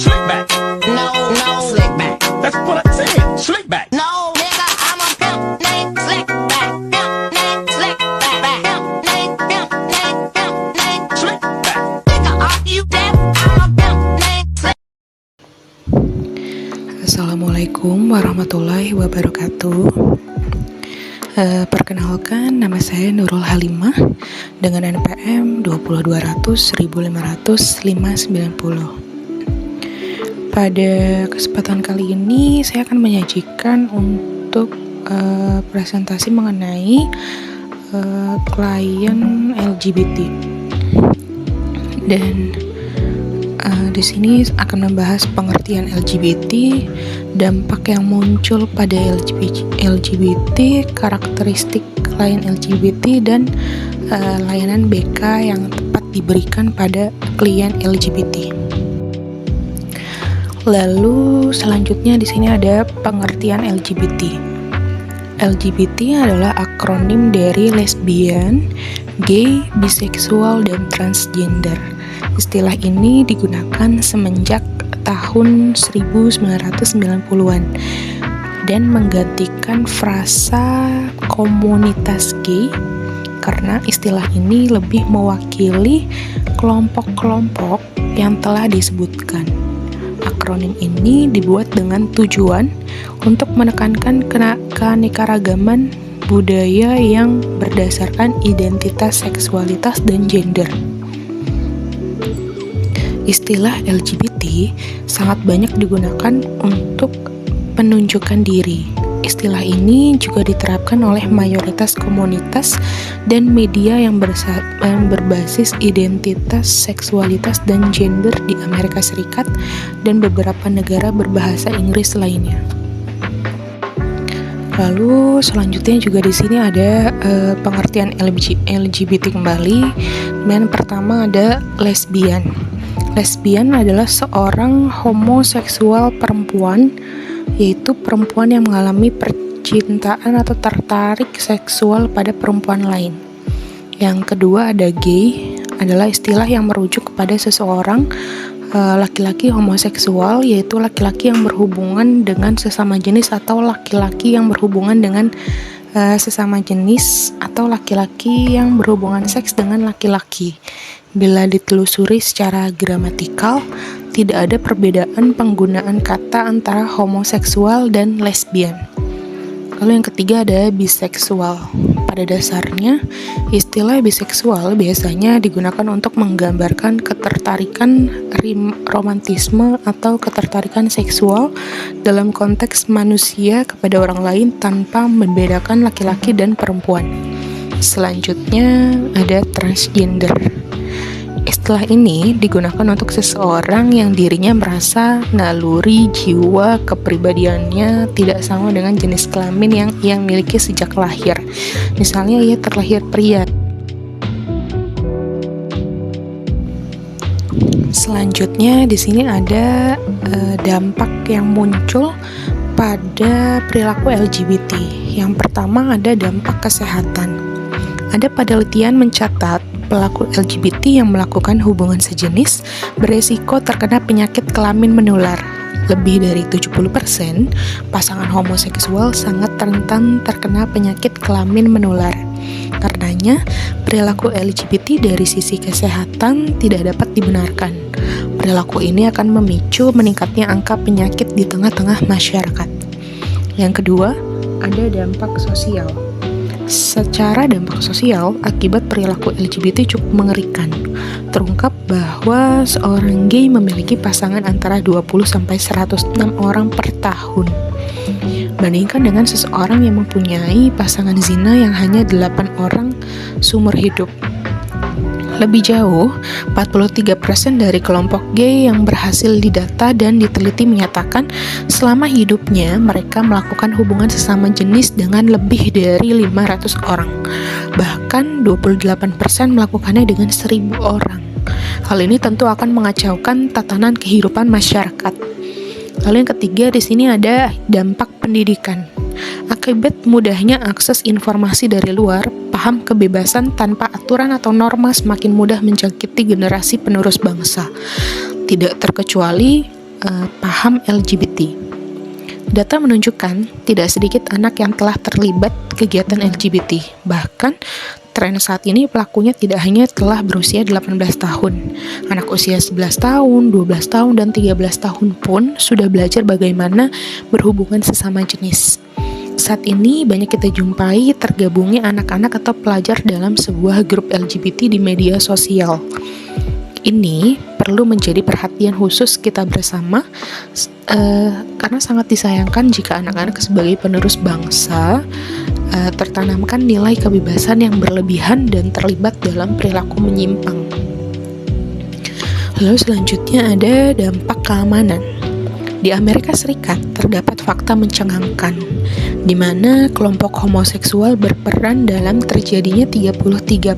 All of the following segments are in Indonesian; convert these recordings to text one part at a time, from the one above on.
Slick back. No, slick back. That's what I said. Slick back. No, nigga, I'm a pimp named Slick back. Pimp named Slick back. Pimp named Slick back. Nigga, are you deaf? I'm a pimp named Slick. Assalamualaikum warahmatullahi wabarakatuh. Perkenalkan, nama saya Nurul Halimah dengan NPM 20200 1500590. Pada kesempatan kali ini saya akan menyajikan untuk presentasi mengenai klien LGBT, dan di sini akan membahas pengertian LGBT, dampak yang muncul pada LGBT, karakteristik klien LGBT, dan layanan BK yang tepat diberikan pada klien LGBT. Lalu selanjutnya di sini ada pengertian LGBT. LGBT adalah akronim dari lesbian, gay, biseksual, dan transgender. Istilah ini digunakan semenjak tahun 1990-an dan menggantikan frasa komunitas gay karena istilah ini lebih mewakili kelompok-kelompok yang telah disebutkan. Akronim ini dibuat dengan tujuan untuk menekankan keanekaragaman budaya yang berdasarkan identitas, seksualitas, dan gender. Istilah LGBT sangat banyak digunakan untuk penunjukan diri. Istilah ini juga diterapkan oleh mayoritas komunitas dan media yang berbasis identitas, seksualitas, dan gender di Amerika Serikat dan beberapa negara berbahasa Inggris lainnya. Lalu selanjutnya juga di sini ada pengertian LGBT kembali. Dan pertama ada lesbian. Lesbian adalah seorang homoseksual perempuan, yaitu perempuan yang mengalami percintaan atau tertarik seksual pada perempuan lain. Yang kedua ada gay, adalah istilah yang merujuk kepada seseorang laki-laki homoseksual, yaitu laki-laki yang berhubungan dengan sesama jenis atau laki-laki yang berhubungan dengan sesama jenis atau laki-laki yang berhubungan seks dengan laki-laki. Bila ditelusuri secara gramatikal, tidak ada perbedaan penggunaan kata antara homoseksual dan lesbian. Lalu yang ketiga ada biseksual. Pada dasarnya, istilah biseksual biasanya digunakan untuk menggambarkan ketertarikan romantisme atau ketertarikan seksual dalam konteks manusia kepada orang lain tanpa membedakan laki-laki dan perempuan. Selanjutnya ada transgender. Istilah ini digunakan untuk seseorang yang dirinya merasa naluri jiwa kepribadiannya tidak sama dengan jenis kelamin yang ia miliki sejak lahir. Misalnya ia terlahir pria. Selanjutnya di sini ada dampak yang muncul pada perilaku LGBT. Yang pertama ada dampak kesehatan. Ada penelitian mencatat pelaku LGBT yang melakukan hubungan sejenis beresiko terkena penyakit kelamin menular. Lebih dari 70% pasangan homoseksual sangat rentan terkena penyakit kelamin menular. Karenanya, perilaku LGBT dari sisi kesehatan tidak dapat dibenarkan. Perilaku ini akan memicu meningkatnya angka penyakit di tengah-tengah masyarakat. Yang kedua, ada dampak sosial. Secara dampak sosial, akibat perilaku LGBT cukup mengerikan. Terungkap bahwa seorang gay memiliki pasangan antara 20-106 orang per tahun. Bandingkan dengan seseorang yang mempunyai pasangan zina yang hanya 8 orang seumur hidup. Lebih jauh, 43% dari kelompok gay yang berhasil didata dan diteliti menyatakan selama hidupnya mereka melakukan hubungan sesama jenis dengan lebih dari 500 orang. Bahkan 28% melakukannya dengan 1.000 orang. Hal ini tentu akan mengacaukan tatanan kehidupan masyarakat. Lalu yang ketiga di sini ada dampak pendidikan. Akibat mudahnya akses informasi dari luar, paham kebebasan tanpa aturan atau norma semakin mudah menjangkiti generasi penerus bangsa. Tidak terkecuali paham LGBT. Data menunjukkan tidak sedikit anak yang telah terlibat kegiatan LGBT. Bahkan, tren saat ini pelakunya tidak hanya telah berusia 18 tahun. Anak usia 11 tahun, 12 tahun, dan 13 tahun pun sudah belajar bagaimana berhubungan sesama jenis. Saat ini banyak kita jumpai tergabungnya anak-anak atau pelajar dalam sebuah grup LGBT di media sosial. Ini perlu menjadi perhatian khusus kita bersama karena sangat disayangkan jika anak-anak sebagai penerus bangsa tertanamkan nilai kebebasan yang berlebihan dan terlibat dalam perilaku menyimpang. Lalu selanjutnya ada dampak keamanan. Di Amerika Serikat terdapat fakta mencengangkan di mana kelompok homoseksual berperan dalam terjadinya 33%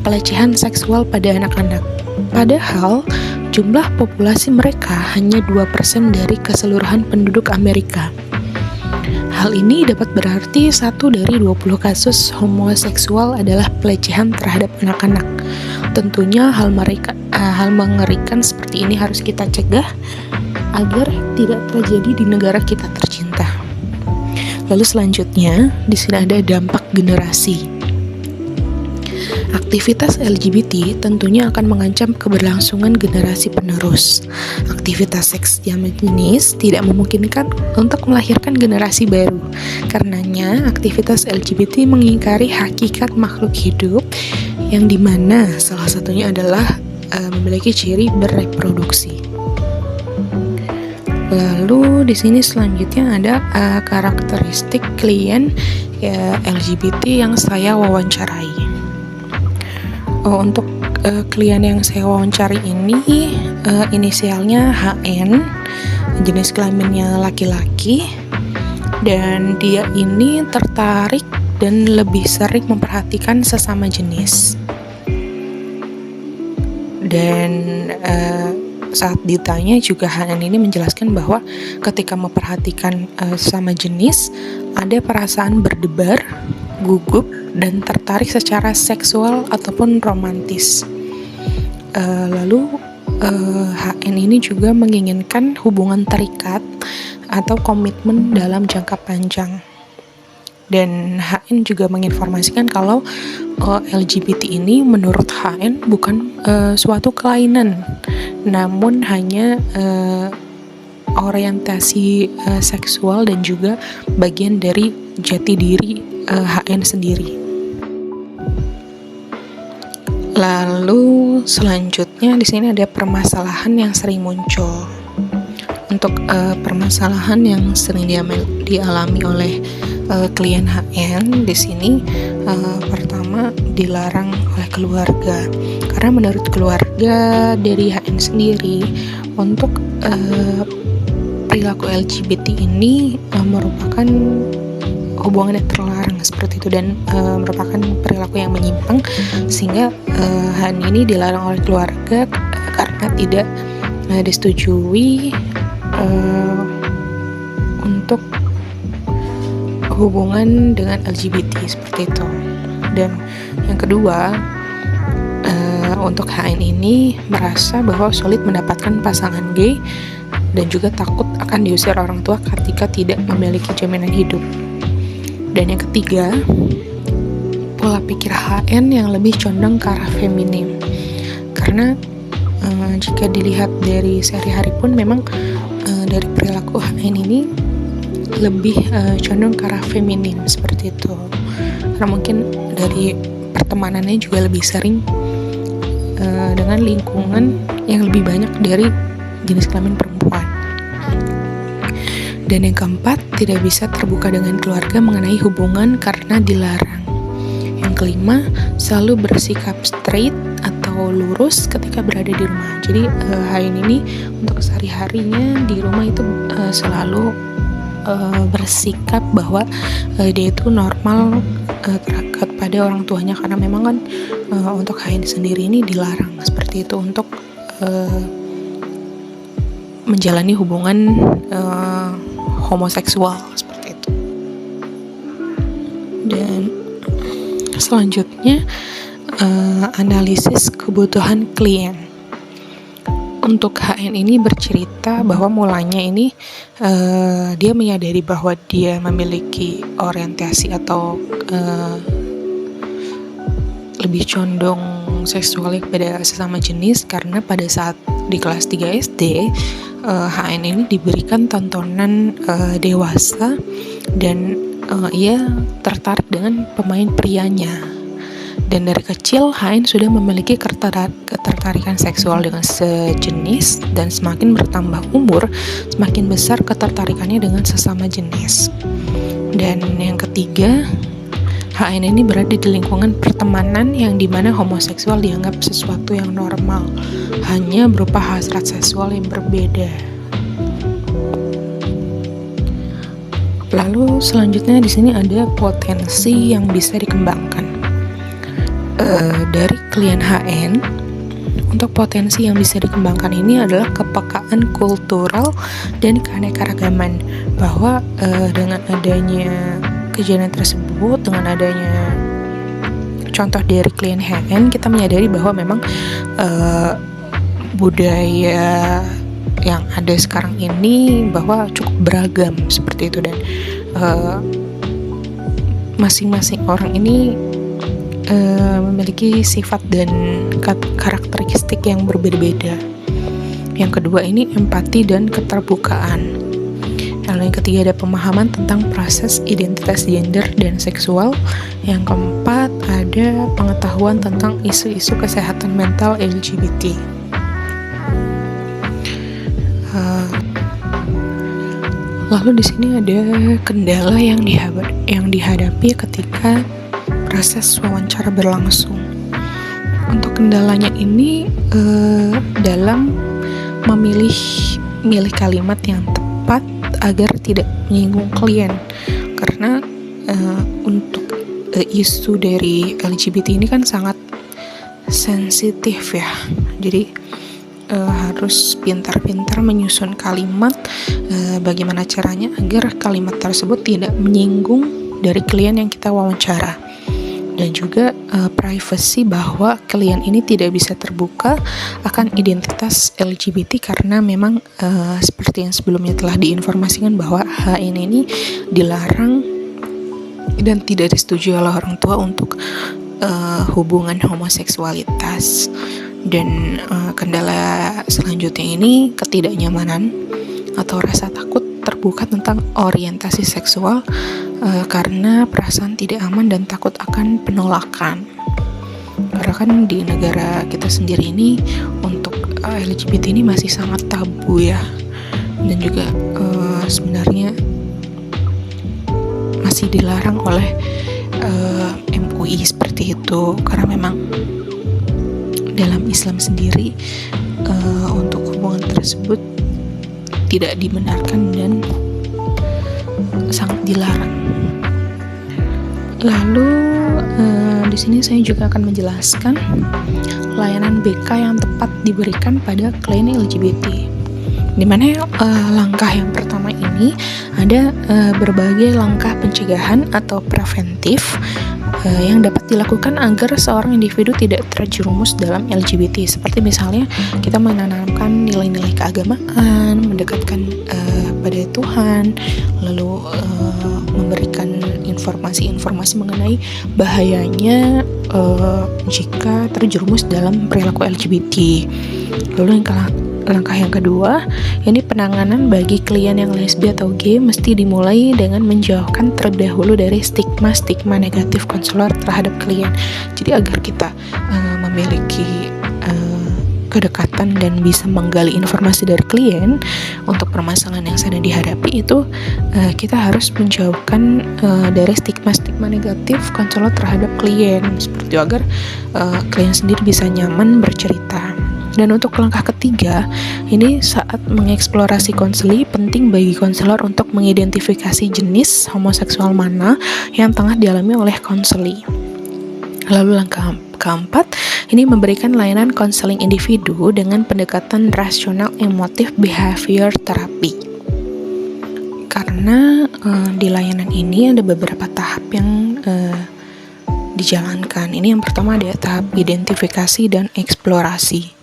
pelecehan seksual pada anak-anak. Padahal jumlah populasi mereka hanya 2% dari keseluruhan penduduk Amerika. Hal ini dapat berarti 1 dari 20 kasus homoseksual adalah pelecehan terhadap anak-anak. Tentunya hal mengerikan seperti ini harus kita cegah agar tidak terjadi di negara kita tercinta. Lalu selanjutnya, di sini ada dampak generasi. Aktivitas LGBT tentunya akan mengancam keberlangsungan generasi penerus. Aktivitas seks jamak jenis tidak memungkinkan untuk melahirkan generasi baru. Karenanya, aktivitas LGBT mengingkari hakikat makhluk hidup yang dimana salah satunya adalah memiliki ciri bereproduksi. Lalu di sini selanjutnya ada karakteristik klien LGBT yang saya wawancarai. Untuk klien yang saya wawancari ini inisialnya HN, jenis kelaminnya laki-laki, dan dia ini tertarik dan lebih sering memperhatikan sesama jenis. Dan saat ditanya juga HN ini menjelaskan bahwa ketika memperhatikan sesama jenis ada perasaan berdebar, gugup, dan tertarik secara seksual ataupun romantis. Lalu HN ini juga menginginkan hubungan terikat atau komitmen dalam jangka panjang. Dan HN juga menginformasikan kalau LGBT ini menurut HN bukan suatu kelainan, namun hanya orientasi seksual dan juga bagian dari jati diri HN sendiri. Lalu selanjutnya di sini ada permasalahan yang sering muncul. Untuk permasalahan yang sering dialami oleh klien HN di sini pertama dilarang oleh keluarga, karena menurut keluarga dari HN sendiri untuk perilaku LGBT ini merupakan hubungan yang terlarang seperti itu dan merupakan perilaku yang menyimpang, sehingga HN ini dilarang oleh keluarga karena tidak disetujui untuk hubungan dengan LGBT seperti itu. Dan yang kedua, untuk HN ini merasa bahwa sulit mendapatkan pasangan gay dan juga takut akan diusir orang tua ketika tidak memiliki jaminan hidup. Dan yang ketiga, pola pikir HN yang lebih condong ke arah feminim, karena jika dilihat dari sehari-hari pun memang dari perilaku HN ini lebih condong ke arah feminim seperti itu, karena mungkin dari pertemanannya juga lebih sering dengan lingkungan yang lebih banyak dari jenis kelamin perempuan. Dan yang keempat, tidak bisa terbuka dengan keluarga mengenai hubungan karena dilarang. Yang kelima, selalu bersikap straight atau lurus ketika berada di rumah. Jadi HN ini untuk sehari-harinya di rumah itu selalu bersikap bahwa dia itu normal kepada orang tuanya, karena memang kan untuk HN sendiri ini dilarang seperti itu untuk menjalani hubungan homoseksual seperti itu. Dan selanjutnya analisis kebutuhan klien. untuk HN ini bercerita bahwa mulanya ini dia menyadari bahwa dia memiliki orientasi atau lebih condong seksual kepada sesama jenis karena pada saat di kelas 3 SD HN ini diberikan tontonan dewasa dan ia tertarik dengan pemain prianya. Dan dari kecil HN sudah memiliki ketertarikan seksual dengan sejenis, dan semakin bertambah umur, semakin besar ketertarikannya dengan sesama jenis. Dan yang ketiga, HN ini berada di lingkungan pertemanan yang dimana homoseksual dianggap sesuatu yang normal, hanya berupa hasrat seksual yang berbeda. Lalu selanjutnya di sini ada potensi yang bisa dikembangkan. Dari klien HN, untuk potensi yang bisa dikembangkan ini adalah kepekaan kultural dan keanekaragaman, bahwa dengan adanya kejadian tersebut, dengan adanya contoh dari klien HN, kita menyadari bahwa memang budaya yang ada sekarang ini bahwa cukup beragam seperti itu, dan masing-masing orang ini memiliki sifat dan karakteristik yang berbeda-beda. Yang kedua ini empati dan keterbukaan. Lalu yang ketiga ada pemahaman tentang proses identitas gender dan seksual. Yang keempat ada pengetahuan tentang isu-isu kesehatan mental LGBT. Lalu di sini ada kendala yang dihadapi ketika proses wawancara berlangsung. Untuk kendalanya ini dalam memilih kalimat yang tepat agar tidak menyinggung klien, karena untuk isu dari LGBT ini kan sangat sensitif ya, jadi harus pintar-pintar menyusun kalimat, bagaimana caranya agar kalimat tersebut tidak menyinggung dari klien yang kita wawancara. Dan juga privacy, bahwa klien ini tidak bisa terbuka akan identitas LGBT karena memang seperti yang sebelumnya telah diinformasikan bahwa HN ini dilarang dan tidak disetujui oleh orang tua untuk hubungan homoseksualitas. Dan kendala selanjutnya ini ketidaknyamanan atau rasa takut terbuka tentang orientasi seksual karena perasaan tidak aman dan takut akan penolakan. Karena kan di negara kita sendiri ini untuk LGBT ini masih sangat tabu ya, dan juga sebenarnya masih dilarang oleh MUI seperti itu, karena memang dalam Islam sendiri untuk hubungan tersebut tidak dibenarkan dan sangat dilarang. Lalu di sini saya juga akan menjelaskan layanan BK yang tepat diberikan pada klien LGBT. Di mana langkah yang pertama ini ada berbagai langkah pencegahan atau preventif yang dapat dilakukan agar seorang individu tidak terjerumus dalam LGBT, seperti misalnya kita menanamkan nilai-nilai keagamaan, mendekatkan pada Tuhan, lalu memberikan informasi-informasi mengenai bahayanya jika terjerumus dalam perilaku LGBT. Lalu langkah yang kedua, ini penanganan bagi klien yang lesbi atau gay mesti dimulai dengan menjauhkan terlebih dahulu dari stigma negatif konselor terhadap klien. Jadi agar kita memiliki kedekatan dan bisa menggali informasi dari klien untuk permasalahan yang sedang dihadapi itu, kita harus menjauhkan dari stigma negatif konselor terhadap klien, seperti itu, agar klien sendiri bisa nyaman bercerita. Dan untuk langkah ketiga, ini saat mengeksplorasi konseli, penting bagi konselor untuk mengidentifikasi jenis homoseksual mana yang tengah dialami oleh konseli. Lalu langkah keempat, ini memberikan layanan konseling individu dengan pendekatan rasional emotif behavior therapy. Karena di layanan ini ada beberapa tahap yang dijalankan. Ini yang pertama ada tahap identifikasi dan eksplorasi.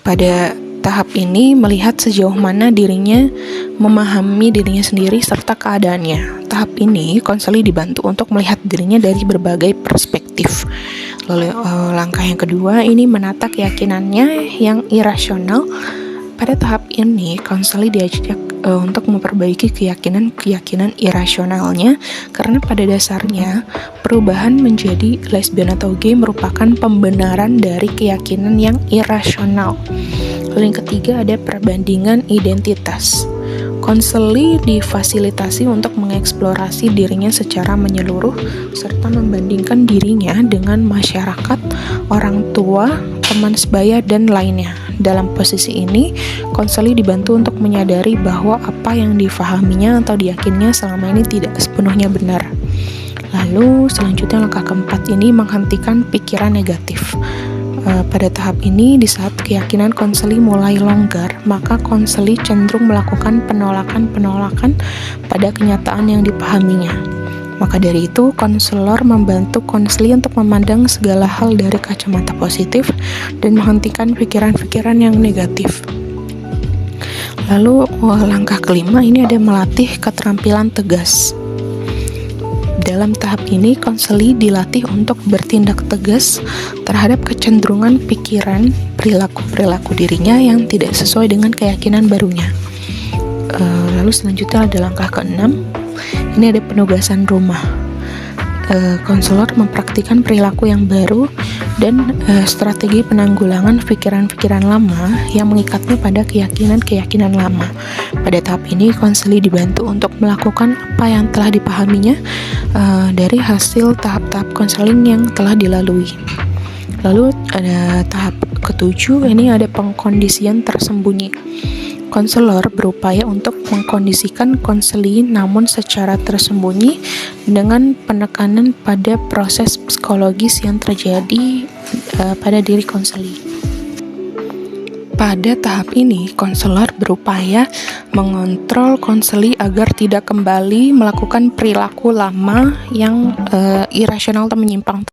pada tahap ini melihat sejauh mana dirinya memahami dirinya sendiri serta keadaannya. Tahap ini konseli dibantu untuk melihat dirinya dari berbagai perspektif. Lalu langkah yang kedua ini menata keyakinannya yang irasional. Pada tahap ini konseli diajak untuk memperbaiki keyakinan irasionalnya, karena pada dasarnya perubahan menjadi lesbian atau gay merupakan pembenaran dari keyakinan yang irasional. Lalu yang ketiga ada perbandingan identitas. Konseli difasilitasi untuk mengeksplorasi dirinya secara menyeluruh serta membandingkan dirinya dengan masyarakat, orang tua, teman sebaya, dan lainnya. Dalam posisi ini, konseli dibantu untuk menyadari bahwa apa yang difahaminya atau diyakininya selama ini tidak sepenuhnya benar. Lalu selanjutnya langkah keempat ini menghentikan pikiran negatif. Pada tahap ini, di saat keyakinan konseli mulai longgar, maka konseli cenderung melakukan penolakan pada kenyataan yang dipahaminya. Maka dari itu, konselor membantu konseli untuk memandang segala hal dari kacamata positif dan menghentikan pikiran-pikiran yang negatif. Lalu langkah kelima ini ada melatih keterampilan tegas. Dalam tahap ini, konseli dilatih untuk bertindak tegas terhadap kecenderungan pikiran, perilaku dirinya yang tidak sesuai dengan keyakinan barunya. Lalu selanjutnya ada langkah keenam, ini ada penugasan rumah. Konselor mempraktikkan perilaku yang baru dan strategi penanggulangan pikiran-pikiran lama yang mengikatnya pada keyakinan-keyakinan lama. Pada tahap ini, konseli dibantu untuk melakukan apa yang telah dipahaminya dari hasil tahap-tahap konseling yang telah dilalui. Lalu ada tahap ketujuh, ini ada pengkondisian tersembunyi. Konselor berupaya untuk mengkondisikan konseli namun secara tersembunyi dengan penekanan pada proses psikologis yang terjadi pada diri konseli. Pada tahap ini, konselor berupaya mengontrol konseli agar tidak kembali melakukan perilaku lama yang irasional atau menyimpang.